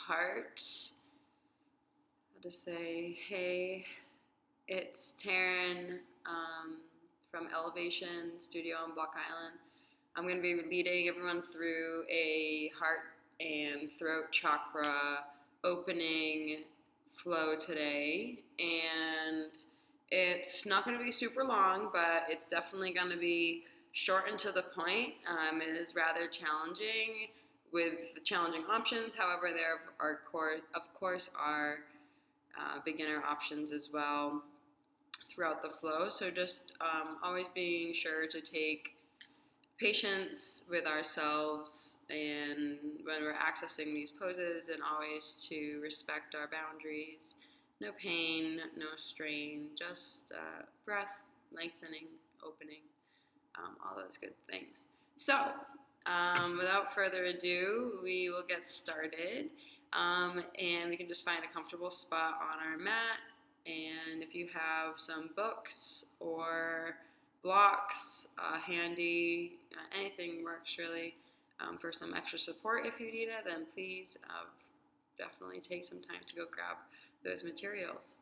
heart. I'll just say, hey, it's Taryn from Elevation Studio on Block Island. I'm going to be leading everyone through a heart and throat chakra opening flow today, and it's not going to be super long, but it's definitely going to be short and to the point. It is rather challenging with challenging options. However, there are of course are beginner options as well throughout the flow. So just always being sure to take patience with ourselves and when we're accessing these poses, and always to respect our boundaries. No pain, no strain, just breath, lengthening, opening, all those good things. So without further ado, we will get started, and we can just find a comfortable spot on our mat. And if you have some books or blocks handy, anything works really, for some extra support if you need it, then please definitely take some time to go grab those materials.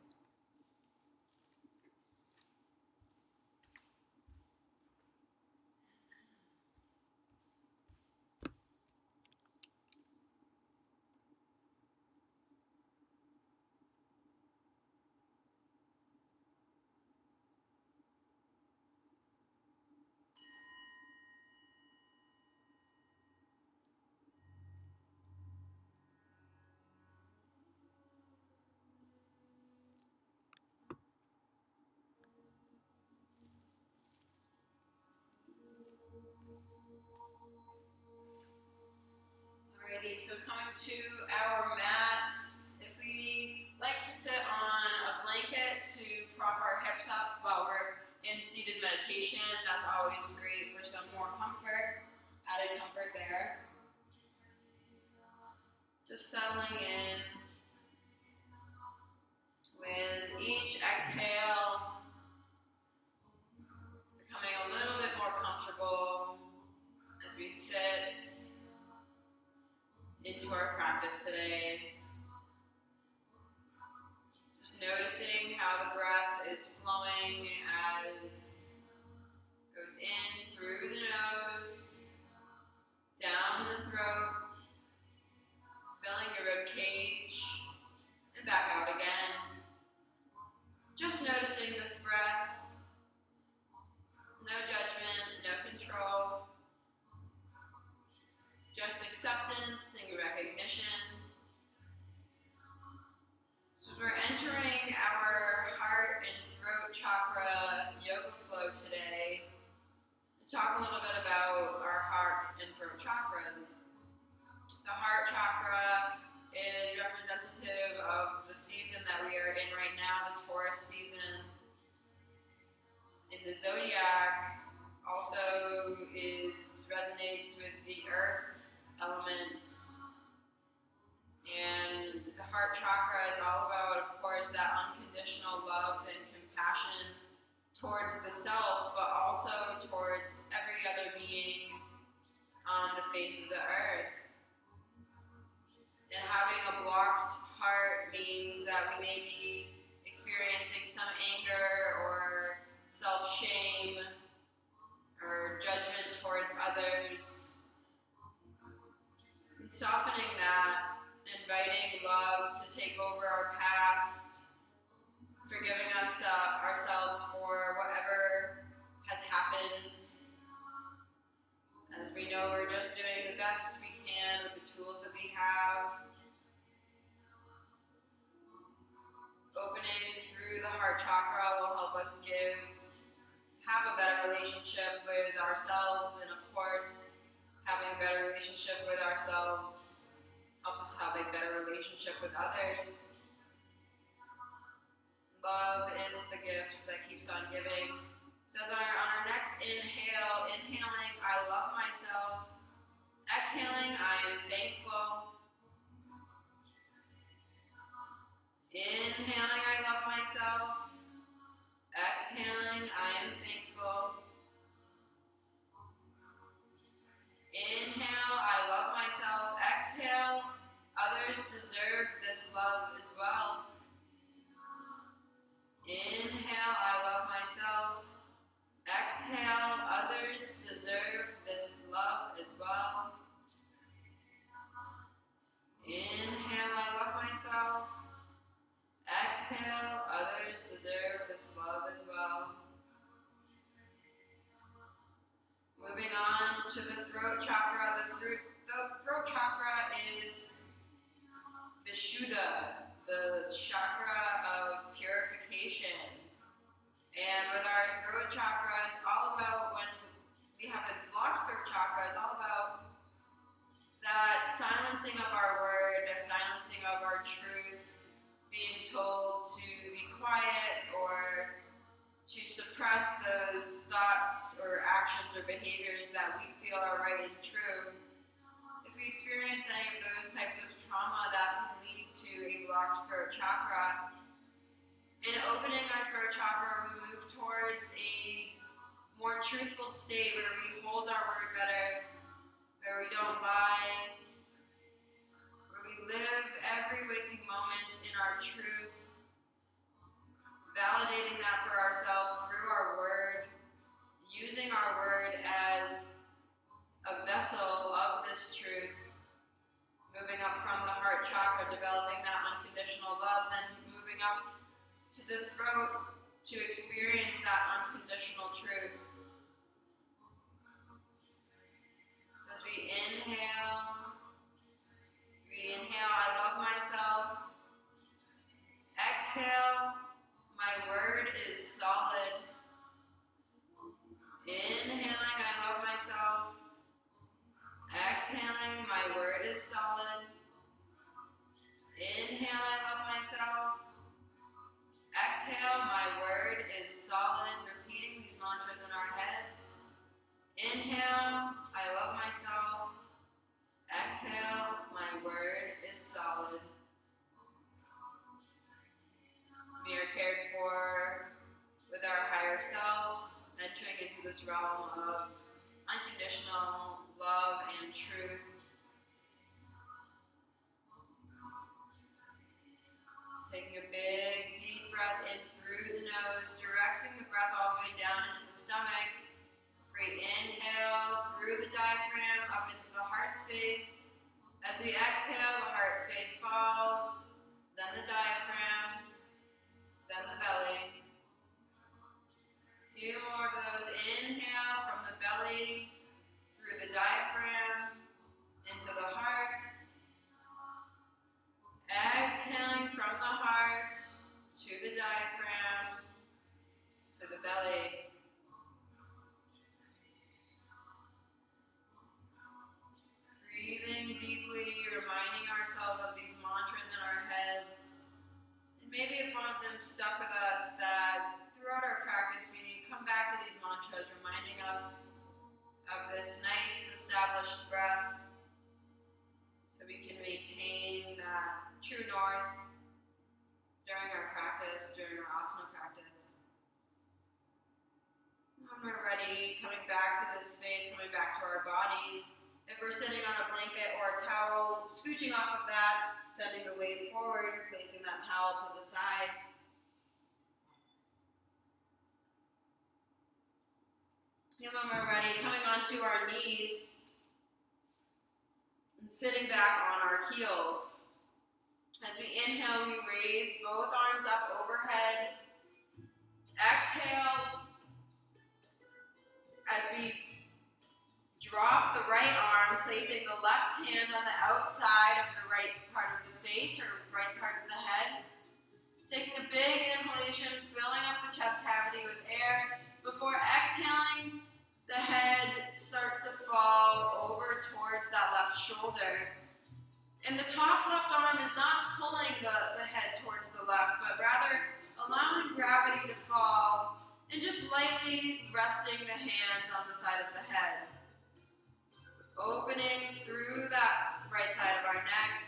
Alrighty, so coming to our mats, if we like to sit on a blanket to prop our hips up while we're in seated meditation, that's always great for some more comfort, added comfort there. Just settling in with each exhale, becoming a little bit more comfortable as we sit into our practice today. Just noticing how the breath is flowing as it goes in through the nose, down the throat, filling your rib cage, and back out again. Just noticing this breath. No judgment, no control. Just acceptance and recognition. So we're entering our heart and throat chakra yoga flow today. We'll talk a little bit about our heart and throat chakras. The heart chakra is representative of the season that we are in right now, the Taurus season. In the zodiac, also resonates with the earth element. And the heart chakra is all about, of course, that unconditional love and compassion towards the self, but also towards every other being on the face of the earth. And having a blocked heart means that we may be experiencing some anger or self-shame or judgment towards others. And softening that, inviting love to take over our past, forgiving ourselves for whatever has happened. As we know, we're just doing the best we can with the tools that we have. Opening through the heart chakra will help us have a better relationship with ourselves, and of course, having a better relationship with ourselves helps us have a better relationship with others. Love is the gift that keeps on giving. So as on our next inhale, inhaling, I love myself. Exhaling, I am thankful. Inhaling, I love myself. Exhaling, I am thankful. Inhale, I love myself. Exhale, others deserve this love as well. Inhale, I love myself. Exhale, others deserve this love as well. Inhale, I love myself. Exhale, others deserve this love as well. Moving on to the throat chakra. The throat chakra is Vishuddha, the chakra of purification. And with our throat chakra, it's all about, when we have a blocked throat chakra, it's all about that silencing of our word, the silencing of our truth, being told to be quiet or to suppress those thoughts or actions or behaviors that we feel are right and true. If we experience any of those types of trauma, that can lead to a blocked throat chakra. In opening our throat chakra, we move towards a more truthful state where we hold our word better, where we don't lie, where we live every waking moment in our truth, validating that for ourselves through our word, using our word as a vessel of this truth, moving up from the heart chakra, developing that unconditional love, then moving up to the throat to experience that unconditional truth. As we inhale, I love myself. Exhale, my word is solid. Inhaling, I love myself. Exhaling, my word is solid. Inhale, I love myself. Exhale, my word is solid. Repeating these mantras in our heads. Inhale, I love myself. Exhale, my word is solid. We are cared for with our higher selves, entering into this realm of unconditional love and truth. Taking a big, deep breath in through the nose, directing the breath all the way down into the stomach. We inhale through the diaphragm up into the heart space. As we exhale, the heart space falls, then the diaphragm, then the belly. A few more of those. Inhale from the belly, through the diaphragm, into the heart. Exhaling from the heart, to the diaphragm, to the belly. Breathing deeply, reminding ourselves of these mantras in our heads. And maybe if one of them stuck with us, that throughout our practice we come back to these mantras, reminding us of this nice established breath so we can maintain that true north during our practice, during our asana practice. When we're ready, coming back to this space, coming back to our bodies. If we're sitting on a blanket or a towel, scooching off of that, sending the weight forward, placing that towel to the side. And when we're ready, coming onto our knees and sitting back on our heels. As we inhale, we raise both arms up overhead. Exhale, as we drop the right arm, placing the left hand on the outside of the right part of the face or right part of the head. Taking a big inhalation, filling up the chest cavity with air. Before exhaling, the head starts to fall over towards that left shoulder. And the top left arm is not pulling the head towards the left, but rather allowing gravity to fall and just lightly resting the hand on the side of the head. Opening through that right side of our neck.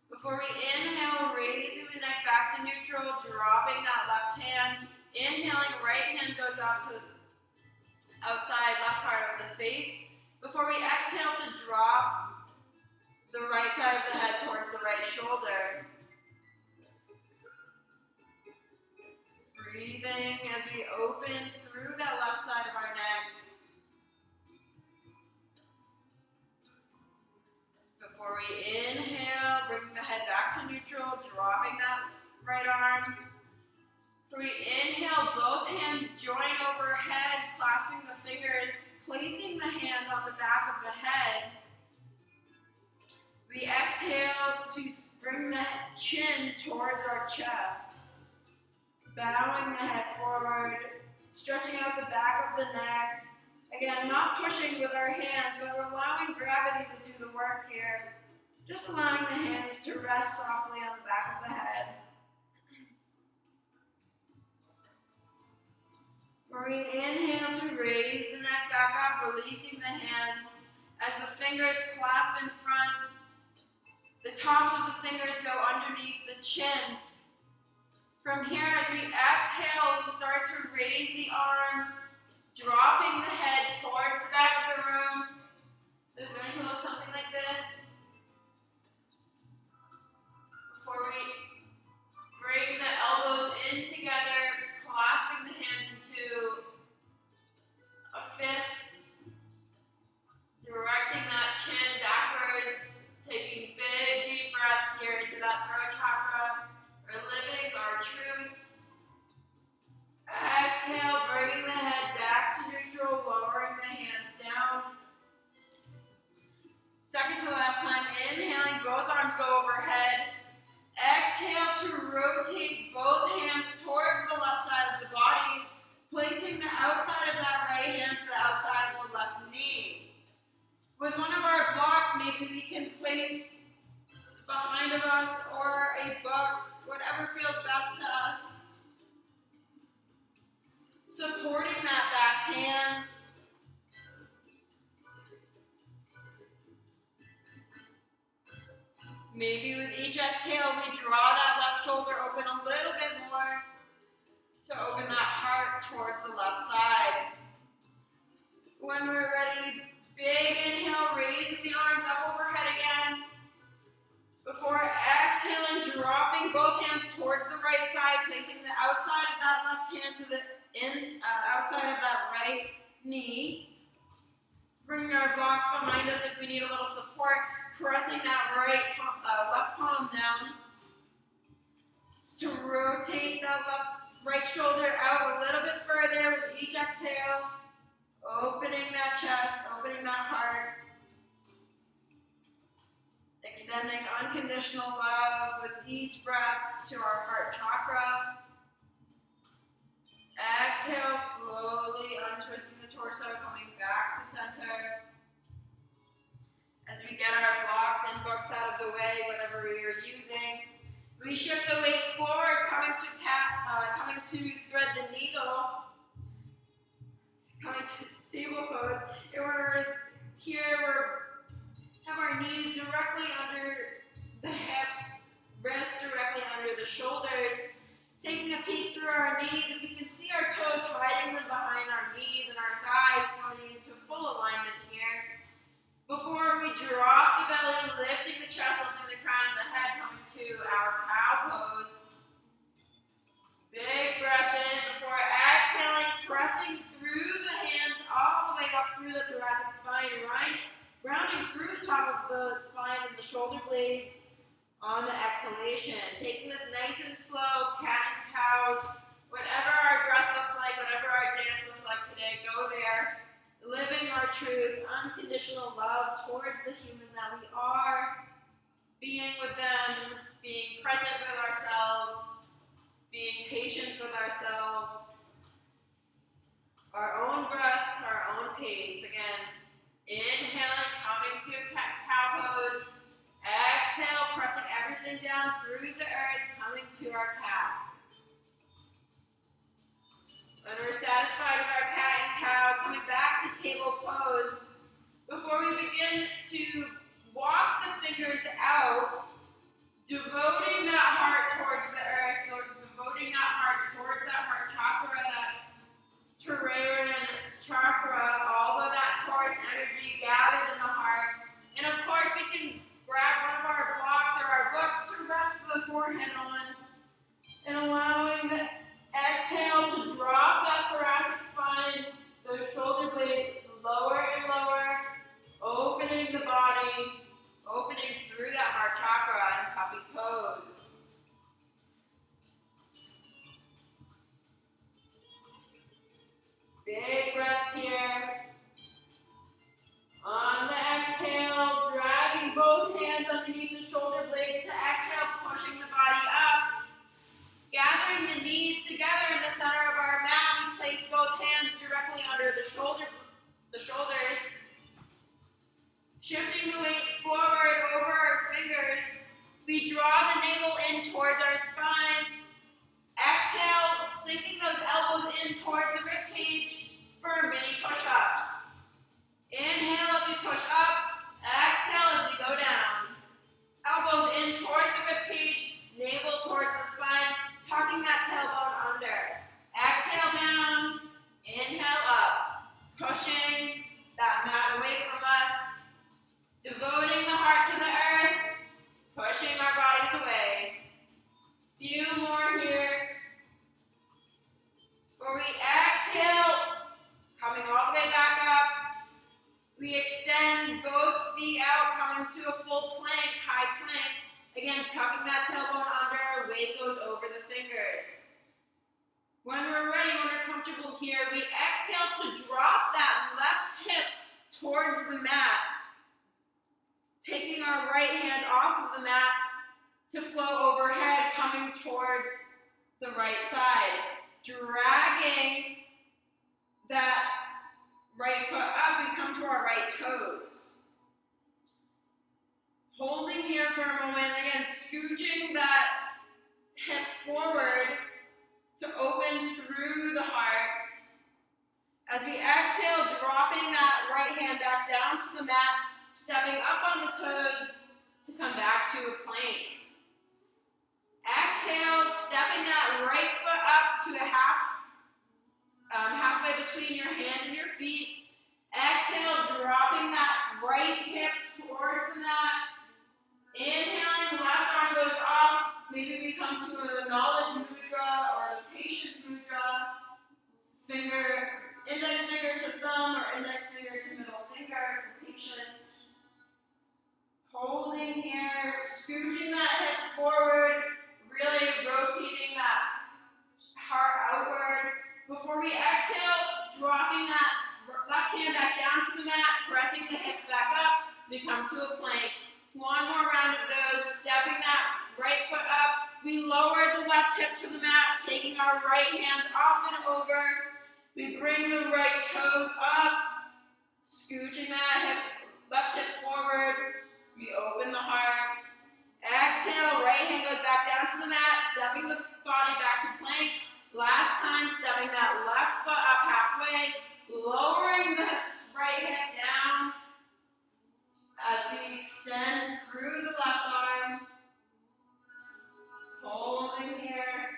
Before we inhale, raising the neck back to neutral, dropping that left hand. Inhaling, right hand goes up to the outside left part of the face. Before we exhale to drop the right side of the head towards the right shoulder. Breathing as we open through that left side of our neck. Before we inhale, bringing the head back to neutral, dropping that right arm. Before we inhale, both hands join overhead, clasping the fingers, placing the hands on the back of the head. We exhale to bring the chin towards our chest. Bowing the head forward, stretching out the back of the neck. Again, not pushing with our hands, but we're allowing gravity to do the work here. Just allowing the hands to rest softly on the back of the head. Before we inhale to raise the neck back up, releasing the hands as the fingers clasp in front. The tops of the fingers go underneath the chin. From here, as we exhale, we start to raise the arms, dropping the head towards the back of the room. So it's going to look something like this. Before we bring the elbows in together, clasping the hands into a fist, directing that chin backwards, taking big deep breaths here into that throat chakra. We're living our truths. Exhale, bringing the head back to neutral, lowering the hands down. Second to last time, inhaling, both arms go overhead. Exhale to rotate both hands towards the left side of the body, placing the outside of that right hand to the outside of the left knee. With one of our blocks, maybe we can place behind of us or a book, whatever feels best to us. Supporting that back hand. Maybe with each exhale, we draw that left shoulder open a little bit more to open that heart towards the left side. When we're ready, big inhale, raising the arms up overhead again. Before exhaling, dropping both hands towards the right side, placing the outside of that left hand to the outside of that right knee. Bring our blocks behind us if we need a little support. Pressing that left palm down. Just to rotate that right shoulder out a little bit further with each exhale. Opening that chest, opening that heart. Extending unconditional love with each breath to our heart chakra. Exhale, slowly untwisting the torso, coming back to center. As we get our blocks and books out of the way, whatever we are using, we shift the weight forward, coming to thread the needle, coming to table pose. And we're here, we have our knees directly under the hips, wrists directly under the shoulders. Taking a peek through our knees, if we can see our toes hiding them behind our knees and our thighs coming into full alignment here. Before we drop the belly, lifting the chest, lifting the crown of the head, coming to our cow pose. Big breath in before exhaling, pressing through the hands all the way up through the thoracic spine, rounding through the top of the spine and the shoulder blades on the exhalation. Taking this nice and slow, cat and cows, whatever our breath looks like, whatever our dance looks like today, go there. Living our truth, unconditional love towards the human that we are, being with them, being present with ourselves, being patient with ourselves, our own breath, our own pace. Again, inhaling, coming to cow pose, exhale, pressing everything down through the earth, coming to our cat. When we're satisfied with our cat and cows, coming back to table pose. Before we begin to walk the fingers out, devoting that heart towards the earth, or devoting that heart towards that heart chakra, that taryn chakra, all of that Taurus energy gathered in the heart. And of course, we can grab one of our blocks or our books to rest the forehead on, and allowing the exhale heart chakra in puppy pose. Big breaths here. On the exhale, dragging both hands underneath the shoulder blades to exhale, pushing the body up. Gathering the knees together in the center of our mat, we place both hands directly under the shoulders. Shifting the weight forward over our fingers, we draw the navel in towards our spine. Exhale, sinking those elbows in towards the rib cage for mini push-ups. Inhale as we push up, exhale as we go down. Elbows in towards the rib cage, navel towards the spine, tucking that tailbone under. Exhale down, inhale up, pushing that mat away from us, devoting the heart to the earth, pushing our bodies away. Few more here. Before we exhale, coming all the way back up, we extend both feet out, coming to a full plank, high plank. Again, tucking that tailbone under, weight goes over the fingers. When we're ready, when we're comfortable here, we exhale to drop that left hip towards the mat. Taking our right hand off of the mat to flow overhead, coming towards the right side. Dragging that right foot up, we come to our right toes. Holding here for a moment, again, scooging that hip forward to open through the heart. As we exhale, dropping that right hand back down to the mat, stepping up on the toes to come back to a plank. Exhale, stepping that right foot up to a halfway between your hands and your feet. Exhale, dropping that right hip towards the mat. Inhaling, left arm goes off. Maybe we come to a knowledge mudra or the patience mudra. Index finger to thumb or index finger to middle finger for patience. Holding here, scooching that hip forward, really rotating that heart outward. Before we exhale, dropping that left hand back down to the mat, pressing the hips back up, we come to a plank. One more round of those, stepping that right foot up. We lower the left hip to the mat, taking our right hand off and over. We bring the right toes up, scooching that left hip forward. We open the heart. Exhale, right hand goes back down to the mat, stepping the body back to plank. Last time, stepping that left foot up halfway, lowering the right hip down as we extend through the left arm. Holding here.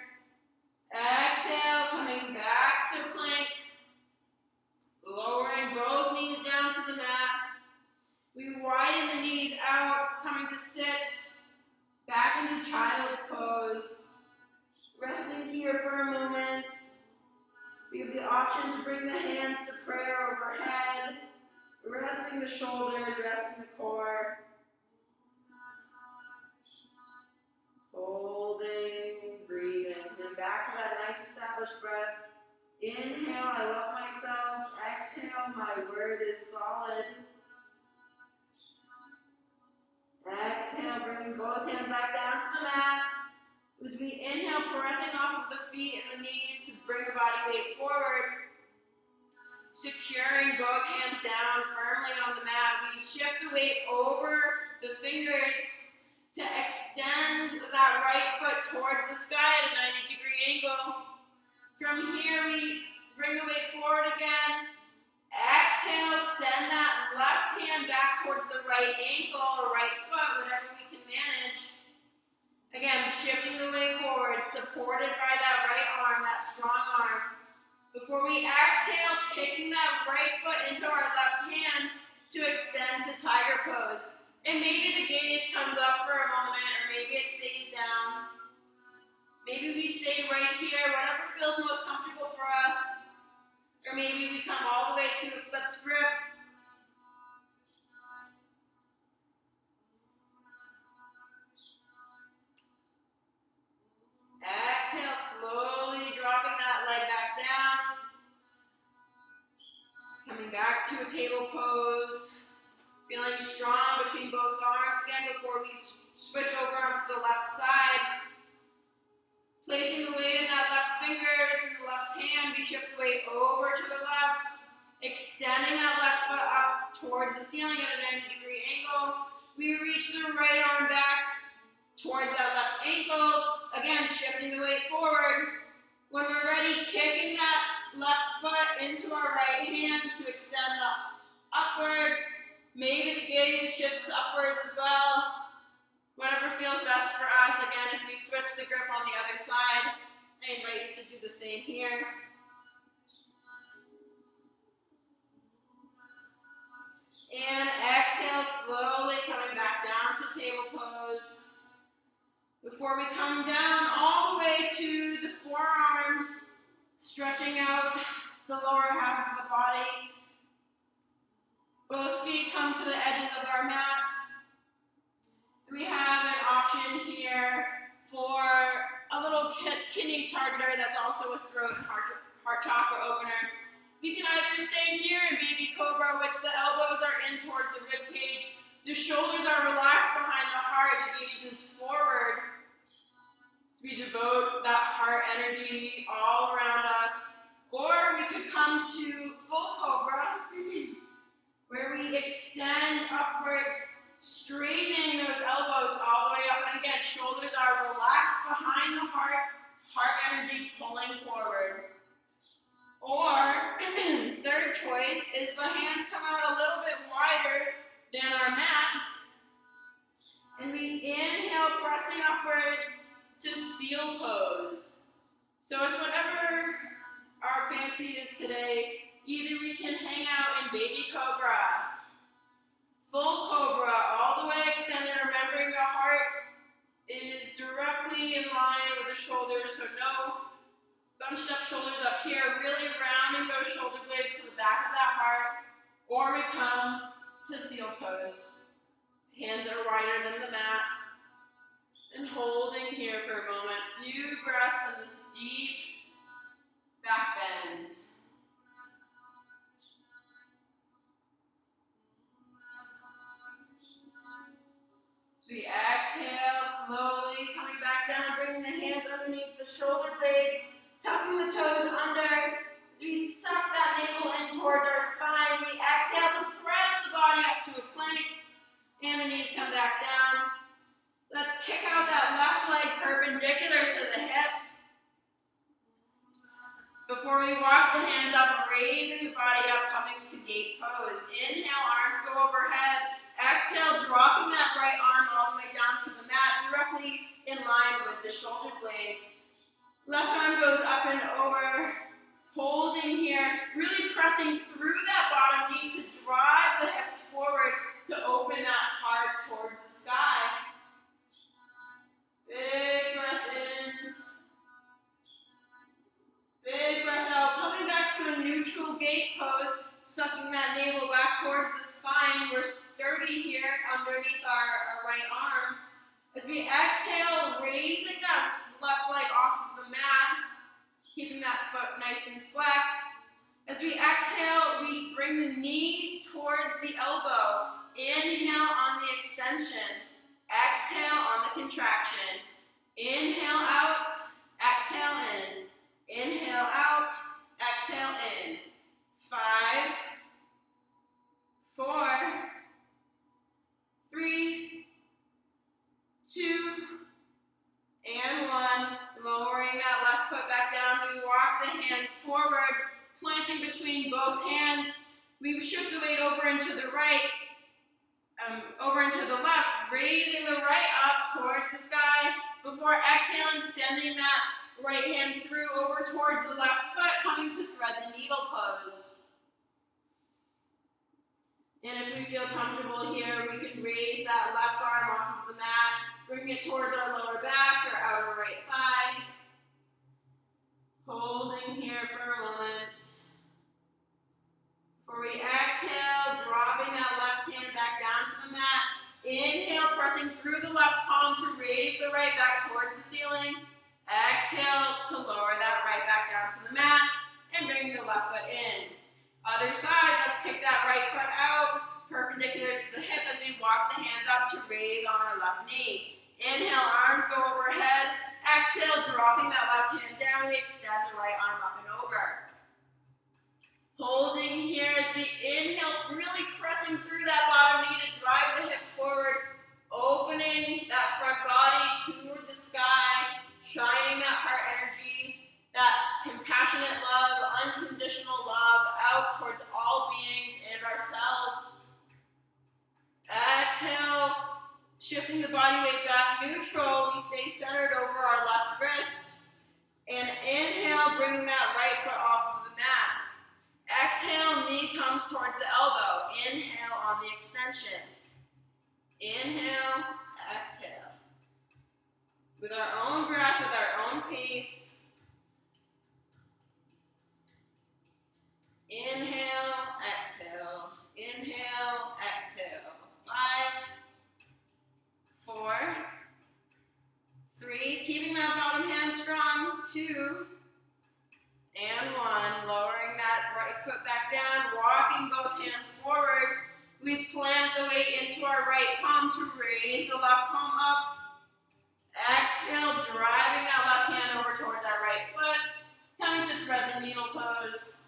Exhale, coming back to plank. Lowering both knees down to the mat. We widen the knees out, coming to sit. Back into child's pose. Resting here for a moment. We have the option to bring the hands to prayer overhead. Resting the shoulders, resting the core. Holding, breathing. Then back to that nice established breath. Inhale, I love myself. Exhale, my word is solid. Exhale, bringing both hands back down to the mat. As we inhale, pressing off of the feet and the knees to bring the body weight forward. Securing both hands down firmly on the mat. We shift the weight over the fingers to extend that right foot towards the sky at a 90-degree angle. From here, we bring the weight forward again. Exhale, send that left hand back towards the right ankle or right foot, whatever we can manage. Again, shifting the weight forward, supported by that right arm, that strong arm. Before we exhale, kicking that right foot into our left hand to extend to tiger pose. And maybe the gaze comes up for a moment, or maybe it stays down. Maybe we stay right here, whatever feels most comfortable for us. Or maybe we come all the way to a flipped grip. slowly dropping that leg back down. Coming back to a table pose. Feeling strong between both arms again before we switch over onto the left side. Placing the weight in that left fingers and the left hand, we shift the weight over to the left. Extending that left foot up towards the ceiling at a 90-degree angle. We reach the right arm back towards that left ankle. Again, shifting the weight forward. When we're ready, kicking that left foot into our right hand to extend upwards. Maybe the gaze shifts upwards as well. Whatever feels best for us. Again, if we switch the grip on the other side, I invite you to do the same here. And exhale, slowly coming back down to table pose. Before we come down all the way to the forearms, stretching out the lower half of the body. Both feet come to the edges of our mats. We have an option here for a little kidney targeter that's also a throat and heart chakra opener. You can either stay here in baby cobra, which the elbows are in towards the rib cage, the shoulders are relaxed behind the heart, the gaze is forward. So we devote that heart energy all around us. Or we could come to full cobra, where we extend upwards, straightening those elbows all the way up. And again, shoulders are relaxed behind the heart, heart energy pulling forward. Or, third choice is the hands come out a little bit wider than our mat. And we inhale, pressing upwards to seal pose. So it's whatever our fancy is today. Either we can hang out in baby cobra, full cobra, all the way extended, remembering the heart is directly in line with the shoulders, so no bunched up shoulders up here, really rounding those shoulder blades to the back of that heart. Or we come to seal pose. Hands are wider than the mat. And holding here for a moment. Few breaths in this deep back bend. So we exhale slowly, coming back down, bringing the hands underneath the shoulder blades, tucking the toes under. As we suck that navel in towards our spine, we exhale to press the body up to a plank, and the knees come back down. Let's kick out that left leg perpendicular to the hip. Before we walk the hands up, raising the body up, coming to gate pose. Inhale, arms go overhead. Exhale, dropping that right arm all the way down to the mat, directly in line with the shoulder blades. Left arm goes up and over, holding here, really pressing through that bottom knee to drive the hips forward to open that heart towards the sky. Big breath in. Big breath out. Coming back to a neutral gate pose, sucking that navel back towards the spine. We're sturdy here underneath our right arm. As we exhale, raising that left leg off of the mat, keeping that foot nice and flexed. As we exhale, we bring the knee towards the elbow. Inhale on the extension. Exhale on the contraction. Inhale out, exhale in. Inhale out, exhale in. 5, 4, 3, 2, and 1. Lowering that left foot back down. We walk the hands forward, planting between both hands. We shift the weight over into the right, over into the left, raising the right up towards the sky. Before exhaling, sending that right hand through over towards the left foot, coming to thread the needle pose. And if we feel comfortable here, we can raise that left arm off of the mat, bring it towards our lower back or outer right thigh. Holding here for a moment. Before we exhale, dropping that left hand back down to the mat. Inhale, pressing through the left palm to raise the right back towards the ceiling. Exhale to lower that right back down to the mat and bring the left foot in. Other side, let's kick that right foot out, perpendicular to the hip as we walk the hands up to raise on our left knee. Inhale, arms go overhead. Exhale, dropping that left hand down, we extend the right arm up and over. Holding here as we inhale, really pressing through that bottom knee to drive the hips forward, opening that front body toward the sky, shining that heart energy, that compassionate love, unconditional love out towards all beings and ourselves. Exhale, shifting the body weight back neutral, we stay centered over our left wrist. And inhale, bringing that right foot off of the mat. Exhale, knee comes towards the elbow. Inhale on the extension. Inhale, exhale. With our own breath, with our own pace. Inhale, exhale. Inhale, exhale. 5, 4, 3. Keeping that bottom hand strong. 2, and 1. Lowering that right foot back down, walking both hands forward. We plant the weight into our right palm to raise the left palm up. Exhale, driving that left hand over towards our right foot. Coming to thread the needle pose.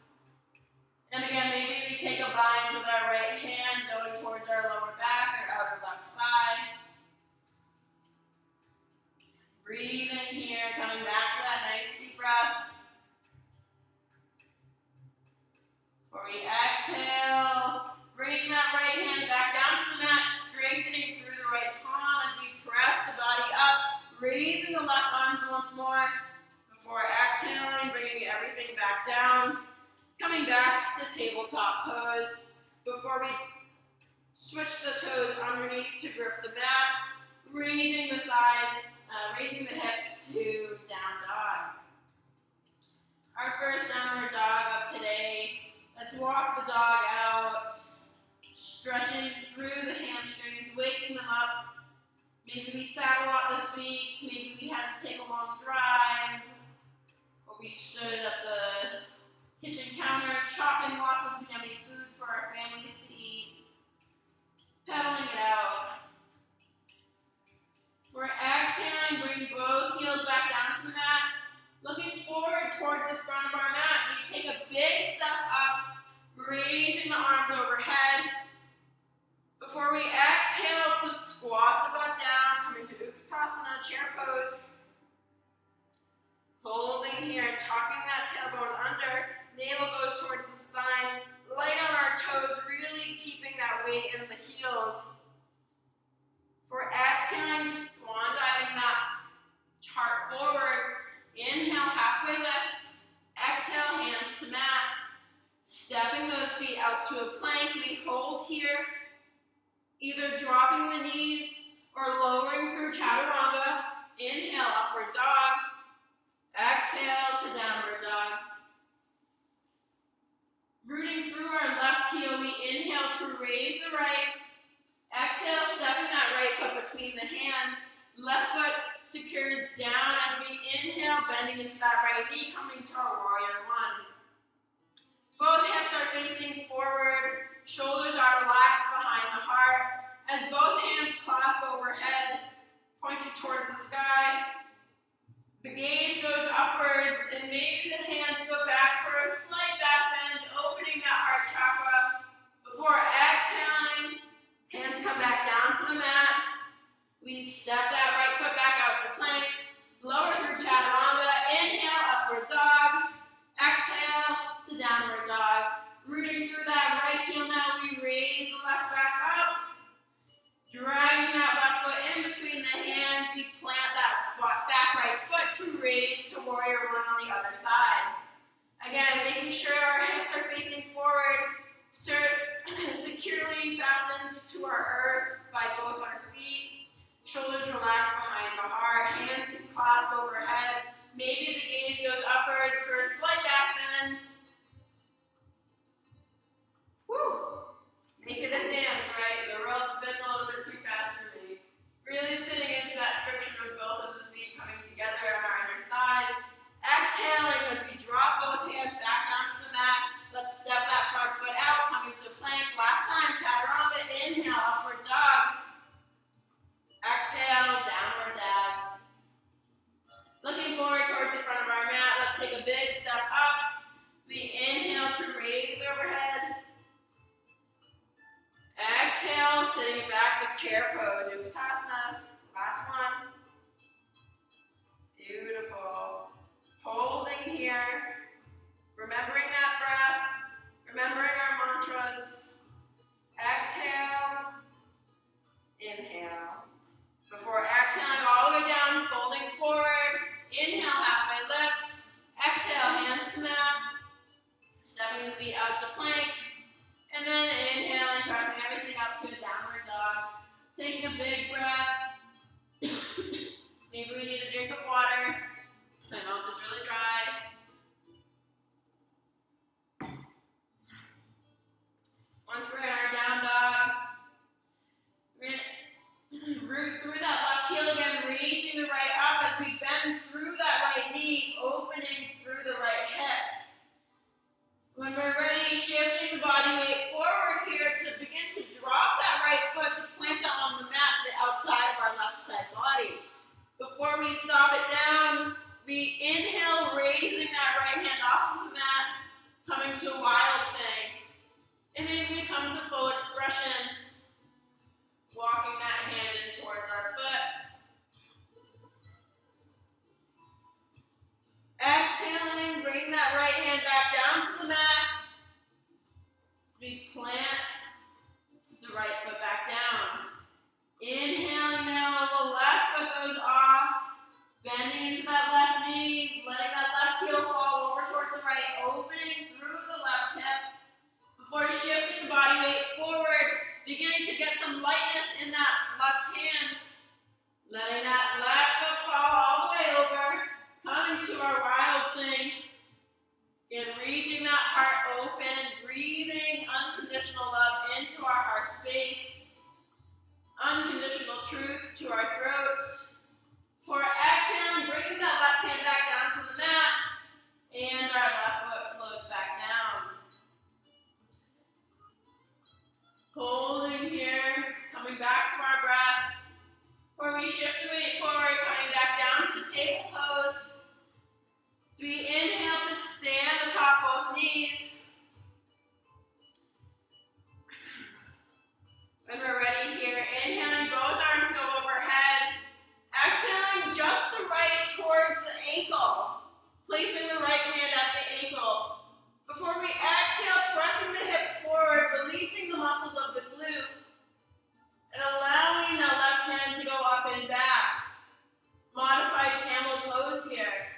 And again, maybe we take a bind with our right hand going towards our lower back or outer left thigh. Breathing here, coming back to that nice deep breath. Before we exhale, bringing that right hand back down to the mat, strengthening through the right palm as we press the body up, raising the left arms once more. Before exhaling, bringing everything back down, coming back to tabletop pose. Before we switch the toes underneath to grip the mat, raising the thighs, raising the hips to down dog. Our first downward dog of today. Let's walk the dog out, stretching through the hamstrings, waking them up. Maybe we sat a lot this week, maybe we had to take a long drive, or we stood at the kitchen counter chopping lots of yummy food for our families to eat, pedaling it out. We're exhaling, bring both heels back down to the mat. Looking forward towards the front of our mat, we take a big step up, raising the arms overhead. Before we exhale to squat the butt down, coming to Uttanasana, chair pose. Holding here, tucking that tailbone under, navel goes towards the spine, light on our toes, really keeping that weight in the heels. For exhaling, swan diving that heart forward. Inhale, halfway lift. Exhale, hands to mat. Stepping those feet out to a plank. We hold here, either dropping the knees or lowering through chaturanga. Inhale, upward dog. Exhale to downward dog. Rooting through our left heel, we inhale to raise the right. Exhale, stepping that right foot between the hands. Left foot secures down as we inhale, bending into that right knee, coming to our warrior one. Both hips are facing forward, shoulders are relaxed behind the heart, as both hands clasp overhead, pointing toward the sky. The gaze goes upwards, and maybe the hands go back for a slight back bend, opening that heart chakra. Before exhaling, hands come back down to the mat. We step that right foot back out to plank, lower through chaturanga, inhale, upward dog, exhale to downward dog. Rooting through that right heel now, we raise the left back up, dragging that left foot in between the hands, we plant that back right foot to raise to warrior one on the other side. Again, making sure our hips are facing forward, securely fastened to our earth by both our feet. Shoulders relaxed behind the heart, hands can clasp overhead. Maybe the gaze goes upwards for a slight back bend. Woo! Make it a dance, right? The world's spinning a little bit too fast for me. Really sitting into that friction of both of the feet coming together on our inner thigh. drink of water. My mouth is really dry. Once we're in our down dog, we're going to root through that left heel again, raising the right up as we bend through that right knee, opening through the right hip. When we're ready, shifting the body weight forward here to begin to drop that right foot to plant it on the mat to the outside of our left side body. Before we stop it down, we inhale, raising that right hand off of the mat, coming to a wild thing. And maybe we come to full expression, walking that hand in towards our foot. Exhaling, bring that right hand back down to the mat. We plant the right foot back down. Inhaling now, the left foot goes off, bending into that left knee, letting that left heel fall over towards the right, opening through the left hip. Before shifting the body weight forward, beginning to get some lightness in that left hand, letting that left foot fall all the way over, coming to our wild thing. Again, reaching that heart open, breathing unconditional love into our heart space, unconditional truth to our throats. For exhaling, bringing that left hand back down to the mat, and our left foot floats back down. Holding here, coming back to our breath. Where we shift the weight forward, coming back down to table pose. So we inhale to stand atop both knees. When we're ready here, inhaling, both arms go overhead. Exhaling just the right towards the ankle. Placing the right hand at the ankle. Before we exhale, pressing the hips forward, releasing the muscles of the glute, and allowing that left hand to go up and back. Modified camel pose here.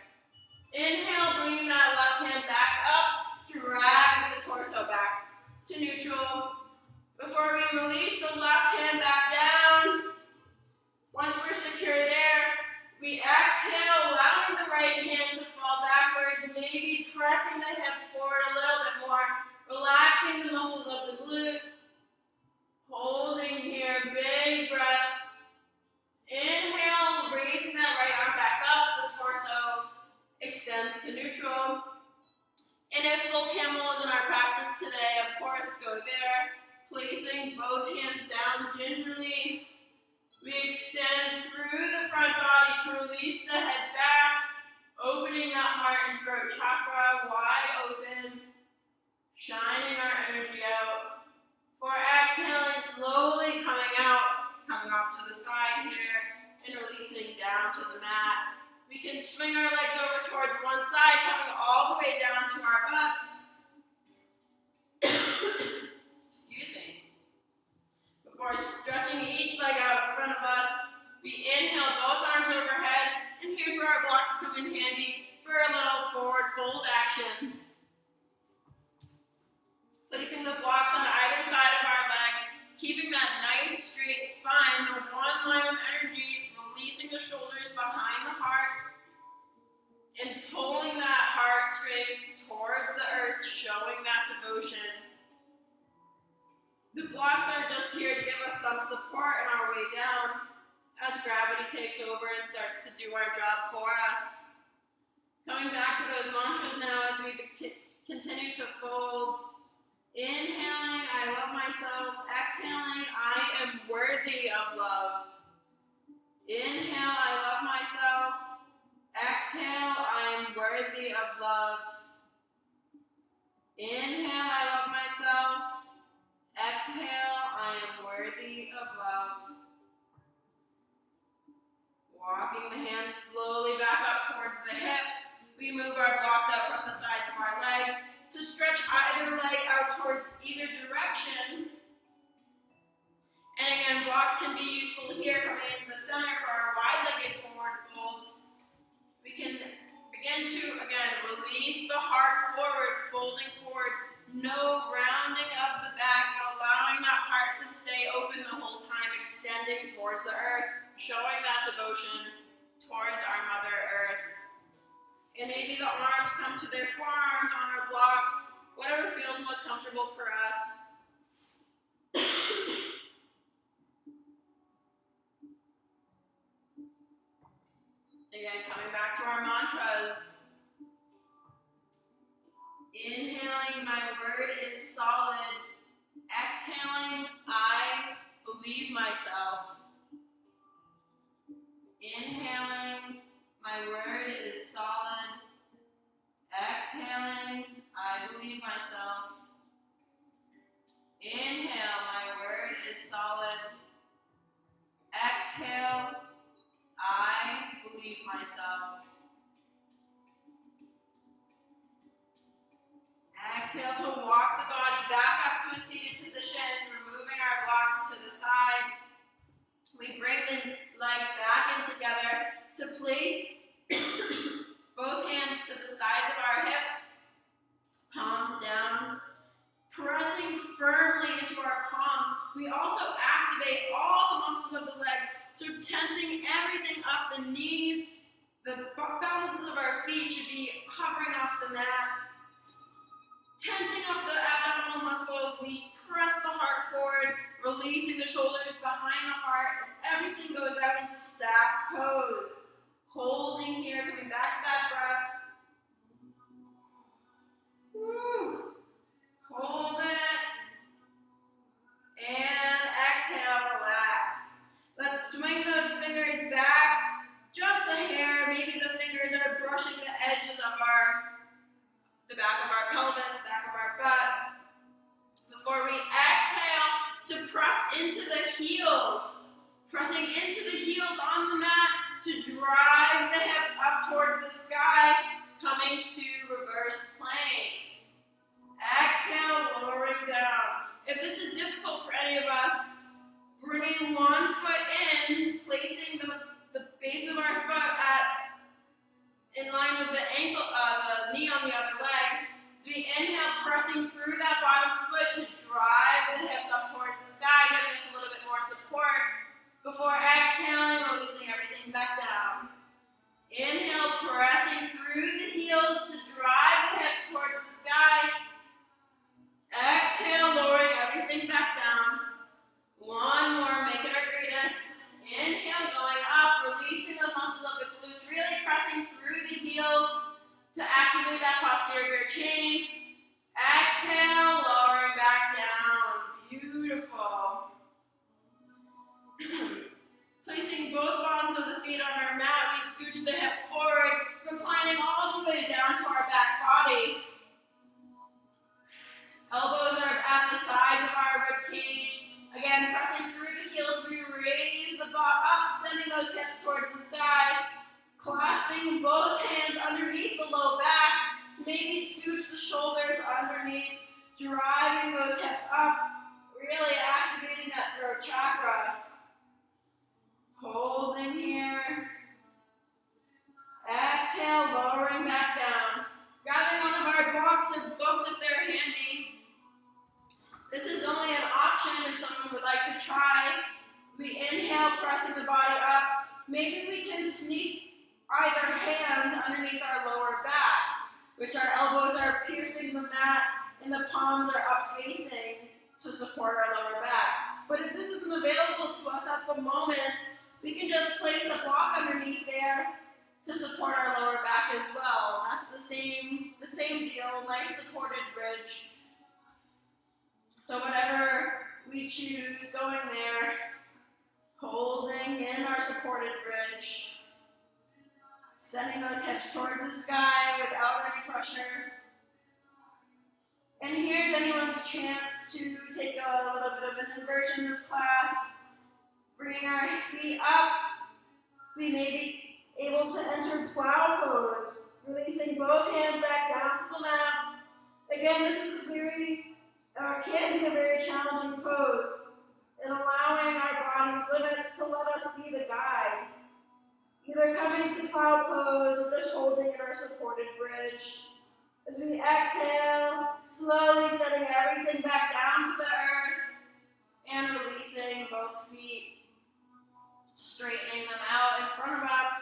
Inhale, bringing that left hand back up, dragging the torso back to neutral. Before we release the left hand back down, once we're secure there, we exhale, allowing the right hand to fall backwards, maybe pressing the hips forward a little bit more, relaxing the muscles of the glute. Holding here, big breath. Inhale, raising that right arm back up, the torso extends to neutral. And if full camel is in our practice today, of course, go there. Placing both hands down gingerly. We extend through the front body to release the head back, opening that heart and throat chakra wide open, shining our energy out. For exhaling, slowly coming out, coming off to the side here, and releasing down to the mat. We can swing our legs over towards one side, coming all the way down to our butts. Excuse me. Before stretching each leg out in front of us, we inhale, both arms overhead, and here's where our blocks come in handy for a little forward fold action. Placing the blocks on either side of our legs, keeping that nice straight spine, the one line of energy, releasing the shoulders behind the heart, and pulling that heartstrings towards the earth, showing that devotion. The blocks are just here to give us some support on our way down as gravity takes over and starts to do our job for us. Coming back to those mantras now as we continue to fold. Inhaling, I love myself. Exhaling, I am worthy of love. Inhale, I love myself. Exhale, I am worthy of love. Inhale, I love myself. Exhale, I am worthy of love. Walking the hands slowly back up towards the hips. We move our blocks out from the sides of our legs to stretch either leg out towards either direction. And again, blocks can be useful here, coming into the center for our wide-legged forward fold. We can begin to, again, release the heart forward, folding forward. No rounding of the back, allowing that heart to stay open the whole time, extending towards the earth, showing that devotion towards our Mother And maybe the arms come to their forearms on our blocks, whatever feels most comfortable for us. Again, coming back to our mantras. Inhaling, my word is solid. Exhaling, I believe myself. Inhaling, my word is solid. Exhaling, I believe myself. Inhale, my word is solid. Exhale, I believe myself. Exhale to walk the body back up to a seated position, removing our blocks to the side. We bring the legs back in together to place both hands to the sides of our hips, palms down, pressing firmly into our palms. We also activate all the muscles of the legs, so tensing everything up, the knees, the bones of our feet should be hovering off the mat. Tensing up the abdominal muscles, we press the heart forward, releasing the shoulders behind the heart. Everything goes out into staff pose. Holding here, coming back to that breath. Woo. Hold it. And exhale, relax. Let's swing those fingers back just a hair. Maybe the fingers are brushing the edges of the back of our pelvis, back of our butt. Before we exhale, to press into the heels. Pressing into the heels on the mat to drive the hips up toward the sky, coming to reverse plank. Exhale, lowering down. If this is difficult for any of us, bringing one foot in, placing the base of our foot in line with the ankle, the knee on the other leg. So we inhale, pressing through that bottom foot to drive the hips up towards the sky, giving us a little bit more support. Before exhaling, releasing everything back down. Inhale, pressing through the heels to drive the hips towards the sky. Exhale, lowering everything back down. One more, make it our greatest. Inhale, going up, releasing those muscles of the glutes, really pressing through the heels to activate that posterior chain. Exhale, lowering back down. Beautiful. Placing both bottoms of the feet on our mat, we scooch the hips forward, reclining all the way down to our back body. Elbows are at the sides of our rib cage. Again, pressing through the heels, we raise the butt up, sending those hips towards the sky. Clasping both hands underneath the low back to maybe scooch the shoulders underneath, driving those hips up, really activating that throat chakra. Holding here. Exhale, lowering back down. Grabbing one of our blocks or books if they're handy. This is only an option if someone would like to try. We inhale, pressing the body up. Maybe we can sneak either hand underneath our lower back, which our elbows are piercing the mat and the palms are up facing to support our lower back. But if this isn't available to us at the moment, we can just place a block underneath there to support our lower back as well. That's the same deal, nice supported bridge. So whatever we choose, going there, holding in our supported bridge, sending those hips towards the sky without any pressure. And here's anyone's chance to take a little bit of an inversion this class. Bringing our feet up, we may be able to enter plow pose, releasing both hands back down to the mat. Again, this is can be a very challenging pose, and allowing our body's limits to let us be the guide. Either coming to plow pose or just holding in our supported bridge. As we exhale, slowly sending everything back down to the earth and releasing both feet. Straightening them out in front of us.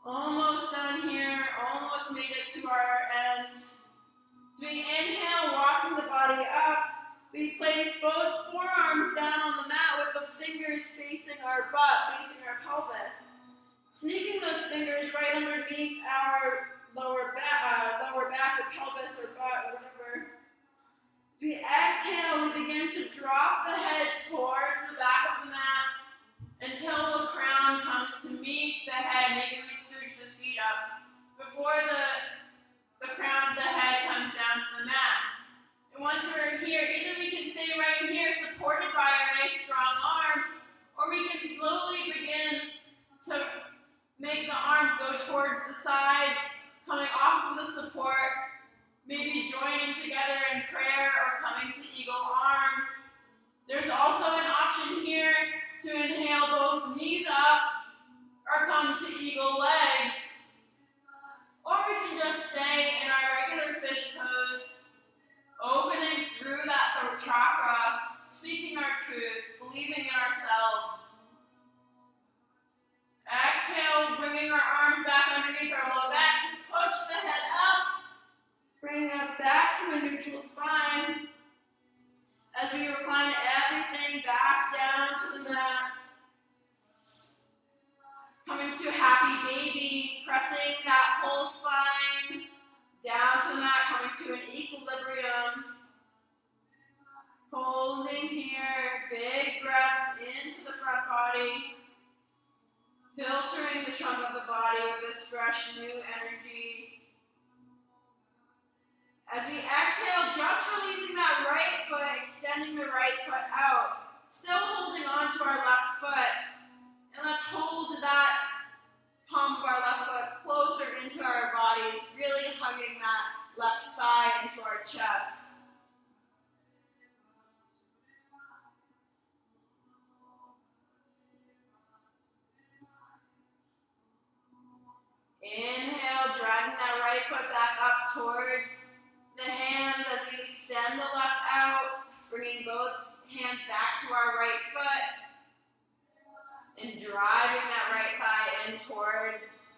Almost done we inhale, walking the body up, we place both forearms down on the mat with the fingers facing our butt, facing our pelvis. Sneaking those fingers right underneath our lower back or pelvis or butt, or whatever. As we exhale, we begin to drop the head towards the back of the mat until the crown comes to meet the head. Maybe we scooch the feet up before the crown of the head comes down to the mat. And once we're here, either we can stay right here supported by our nice strong arms, or we can slowly begin to make the arms go towards the sides, coming off of the support, maybe joining together in prayer or coming to eagle arms. There's also an option here to inhale both knees up or come to eagle legs. Or we can just stay in our regular fish pose, opening through that throat chakra, speaking our truth, believing in ourselves. Exhale, bringing our arms back underneath our low back to push the head up, bringing us back to a neutral spine as we recline everything back down to the mat. Coming to happy baby, pressing that whole spine down to the mat, coming to an equilibrium. Holding here, big breaths into the front body. Filtering the trunk of the body with this fresh new energy. As we exhale, just releasing that right foot, extending the right foot out. Still holding on to our left foot. And let's hold that palm of our left foot closer into our bodies, really hugging that left thigh into our chest. Inhale, dragging that right foot back up towards the hands as we extend the left out, bringing both hands back to our right foot, and driving that right thigh in towards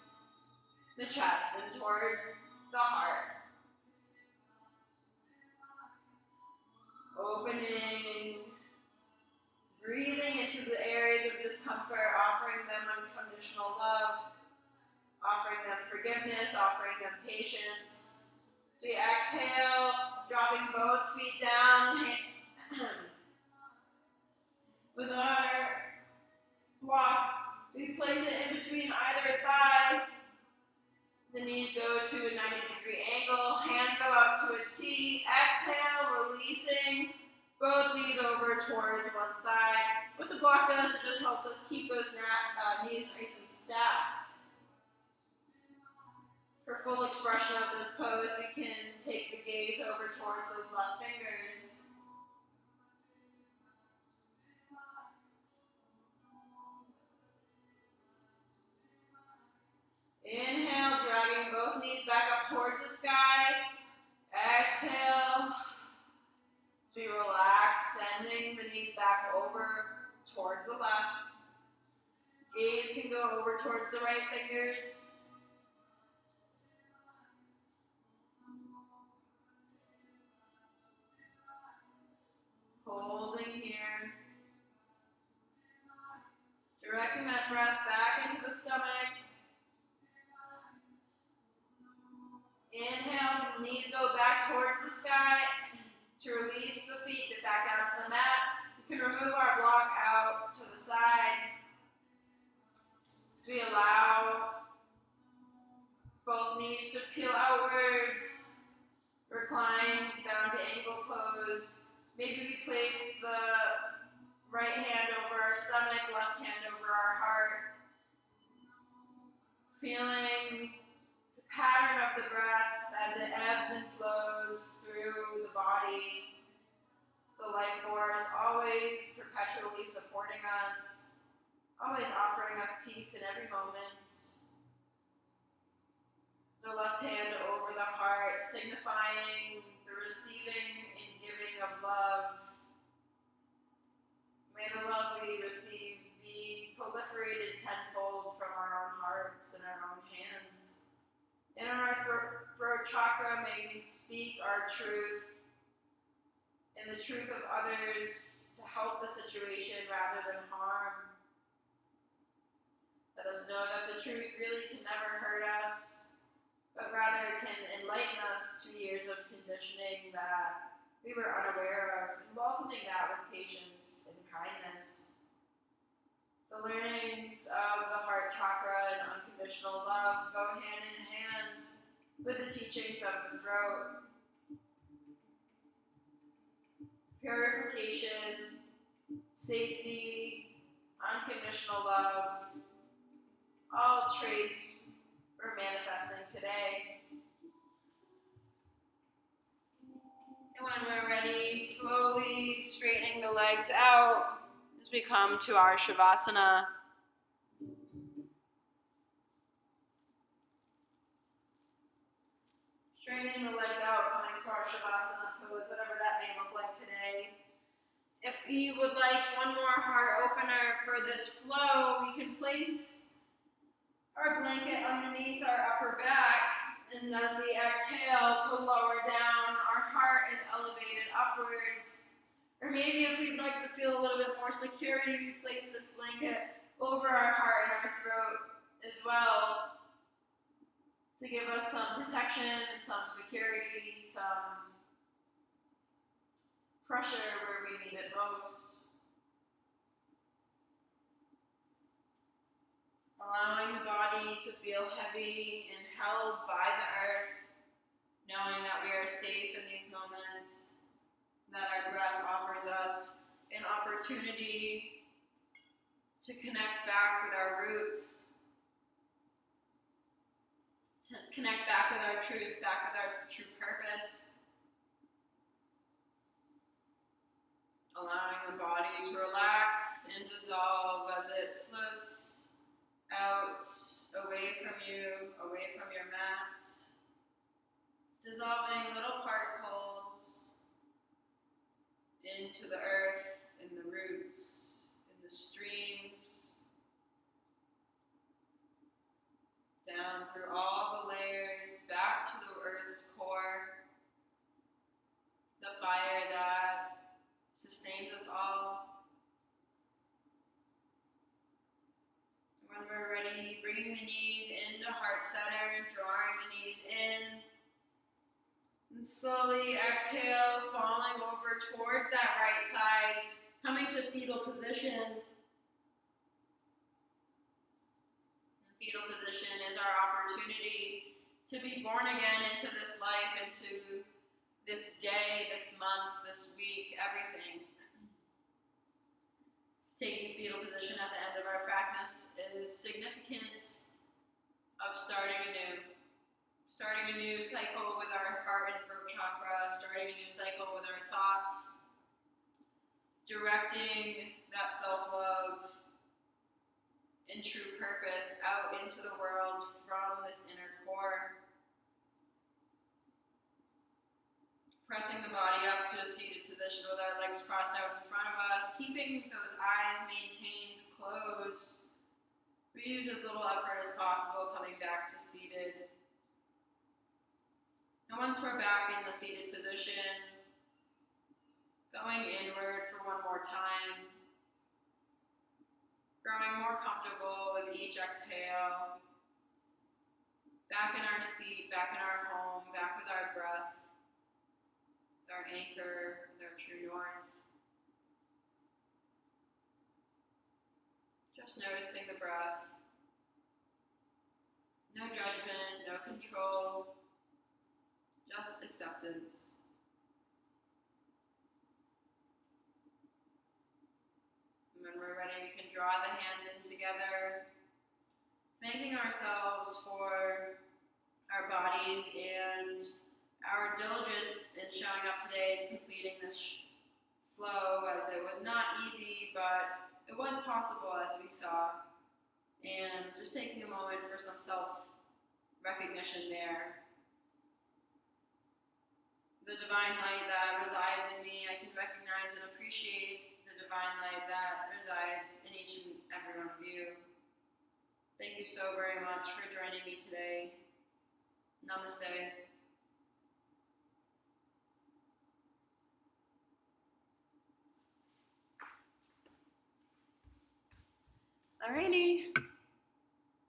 the chest and towards the heart. Opening, breathing into the areas of discomfort, offering them unconditional love, offering them forgiveness, offering them patience. So we exhale, dropping both feet down. With our block, we place it in between either thigh. The knees go to a 90-degree angle. Hands go out to a T. Exhale, releasing both knees over towards one side. What the block does, it just helps us keep those knees nice and stacked. For full expression of this pose, we can take the gaze over towards those left fingers. Inhale, dragging both knees back up towards the sky. Exhale. As we relax, sending the knees back over towards the left. Gaze can go over towards the right fingers. Holding here. Directing that breath back into the stomach. Inhale, knees go back towards the sky. To release the feet, get back down to the mat. We can remove our block out to the side. As we allow both knees to peel outwards. Recline down to angle pose. Maybe we place the right hand over our stomach, left hand over our heart. Feeling the pattern of the breath as it ebbs and flows through the body. The life force always perpetually supporting us, always offering us peace in every moment. The left hand over the heart, signifying the receiving and giving of love. May the love we receive be proliferated tenfold from our own hearts and our own hands. And on our throat throat chakra, may we speak our truth and the truth of others to help the situation rather than harm. Let us know that the truth really can never hurt us, but rather can enlighten us to years of conditioning that we were unaware of, and welcoming that with patience and kindness. The learnings of the heart chakra and unconditional love go hand in hand with the teachings of the throat. Purification, safety, unconditional love, all traits we're manifesting today. And when we're ready, slowly straightening the legs out as we come to our Shavasana. Straightening the legs out, coming to our Shavasana pose, whatever that may look like today. If we would like one more heart opener for this flow, we can place our blanket underneath our upper back, and as we exhale to lower down, our heart is elevated upwards. Or maybe if we'd like to feel a little bit more security, we place this blanket over our heart and our throat as well to give us some protection and some security, some pressure where we need it most. Allowing the body to feel heavy and held by the earth, knowing that we are safe in these moments, that our breath offers us an opportunity to connect back with our roots, to connect back with our truth, back with our true purpose. Allowing the body to relax and dissolve as it floats out, away from you, away from your mat, dissolving little particles into the earth, in the roots, in the streams, down through all the layers, back to the earth's core, the fire that sustains us all. When we're ready, bringing the knees into heart center, drawing the knees in, and slowly exhale, falling over towards that right side, coming to fetal position. The fetal position is our opportunity to be born again into this life, into this day, this month, this week, everything. Taking fetal position at the end of our practice is significant of starting anew cycle with our heart and throat chakra, starting a new cycle with our thoughts, directing that self-love and true purpose out into the world from this inner core. Pressing the body up to a seated position with our legs crossed out in front of us, keeping those eyes maintained closed. We use as little effort as possible coming back to seated. And once we're back in the seated position, going inward for one more time, growing more comfortable with each exhale, back in our seat, back in our home, back with our breath, our anchor, with our true north. Just noticing the breath. No judgment, no control, just acceptance. And when we're ready, we can draw the hands in together, thanking ourselves for our bodies and our diligence in showing up today and completing this flow, as it was not easy, but it was possible as we saw. And just taking a moment for some self-recognition there. The divine light that resides in me, I can recognize and appreciate the divine light that resides in each and every one of you. Thank you so very much for joining me today. Namaste. Alrighty.